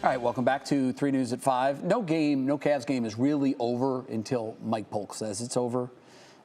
All right, welcome back to 3 News at 5. No Cavs game is really over until Mike Polk says it's over.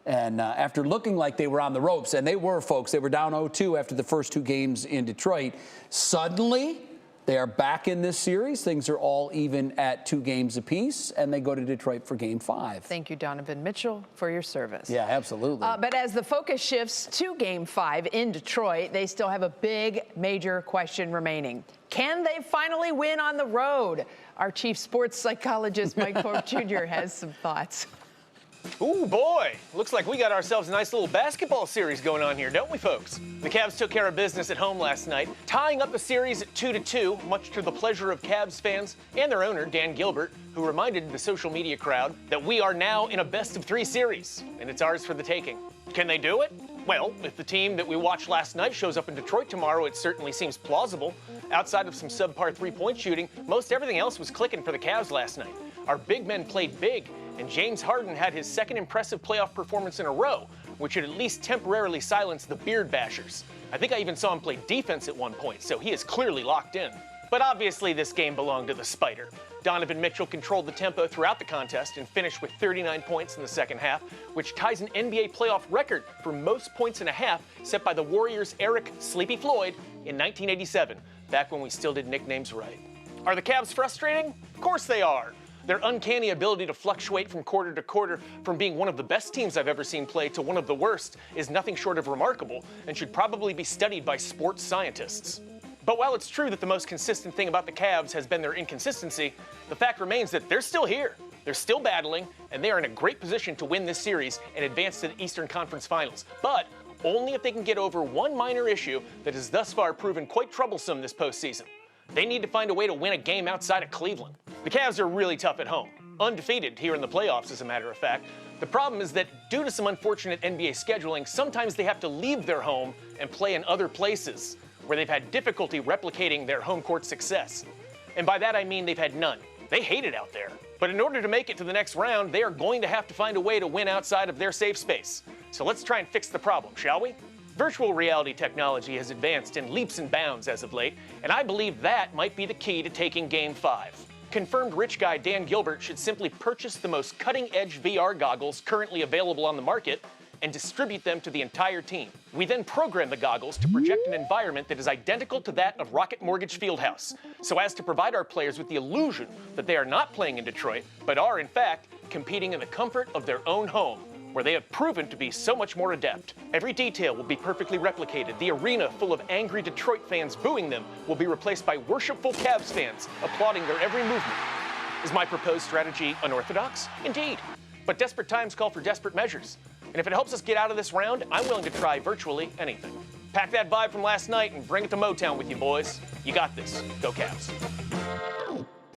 And after looking like they were on the ropes, and they were, folks, they were down 0-2 after the first 2 games in Detroit, suddenly they are back in this series. Things are all even at 2 games apiece, and they go to Detroit for Game 5. Thank you, Donovan Mitchell, for your service. Yeah, absolutely. But as the focus shifts to Game 5 in Detroit, they still have a big, major question remaining. Can they finally win on the road? Our chief sports psychologist, Mike-Polk-Jr., has some thoughts. Ooh, boy. Looks like we got ourselves a nice little basketball series going on here, don't we, folks? The Cavs took care of business at home last night, tying up the series at 2-2, much to the pleasure of Cavs fans and their owner, Dan Gilbert, who reminded the social media crowd that we are now in a best-of-3 series, and it's ours for the taking. Can they do it? Well, if the team that we watched last night shows up in Detroit tomorrow, it certainly seems plausible. Outside of some subpar three-point shooting, most everything else was clicking for the Cavs last night. Our big men played big, and James Harden had his second impressive playoff performance in a row, which should at least temporarily silence the beard bashers. I think I even saw him play defense at one point, so he is clearly locked in. But obviously this game belonged to the Spider. Donovan Mitchell controlled the tempo throughout the contest and finished with 39 points in the second half, which ties an NBA playoff record for most points in a half set by the Warriors' Eric "Sleepy" Floyd in 1987, back when we still did nicknames right. Are the Cavs frustrating? Of course they are. Their uncanny ability to fluctuate from quarter to quarter, from being one of the best teams I've ever seen play to one of the worst, is nothing short of remarkable and should probably be studied by sports scientists. But while it's true that the most consistent thing about the Cavs has been their inconsistency, the fact remains that they're still here. They're still battling, and they are in a great position to win this series and advance to the Eastern Conference Finals. But only if they can get over one minor issue that has thus far proven quite troublesome this postseason. They need to find a way to win a game outside of Cleveland. The Cavs are really tough at home, undefeated here in the playoffs, as a matter of fact. The problem is that due to some unfortunate NBA scheduling, sometimes they have to leave their home and play in other places, where they've had difficulty replicating their home court success. And by that I mean they've had none. They hate it out there. But in order to make it to the next round, they are going to have to find a way to win outside of their safe space. So let's try and fix the problem, shall we? Virtual reality technology has advanced in leaps and bounds as of late, and I believe that might be the key to taking Game 5. Confirmed rich guy Dan Gilbert should simply purchase the most cutting-edge VR goggles currently available on the market and distribute them to the entire team. We then program the goggles to project an environment that is identical to that of Rocket Mortgage Fieldhouse, so as to provide our players with the illusion that they are not playing in Detroit, but are, in fact, competing in the comfort of their own home, where they have proven to be so much more adept. Every detail will be perfectly replicated. The arena full of angry Detroit fans booing them will be replaced by worshipful Cavs fans applauding their every movement. Is my proposed strategy unorthodox? Indeed. But desperate times call for desperate measures. And if it helps us get out of this round, I'm willing to try virtually anything. Pack that vibe from last night and bring it to Motown with you, boys. You got this. Go Cavs.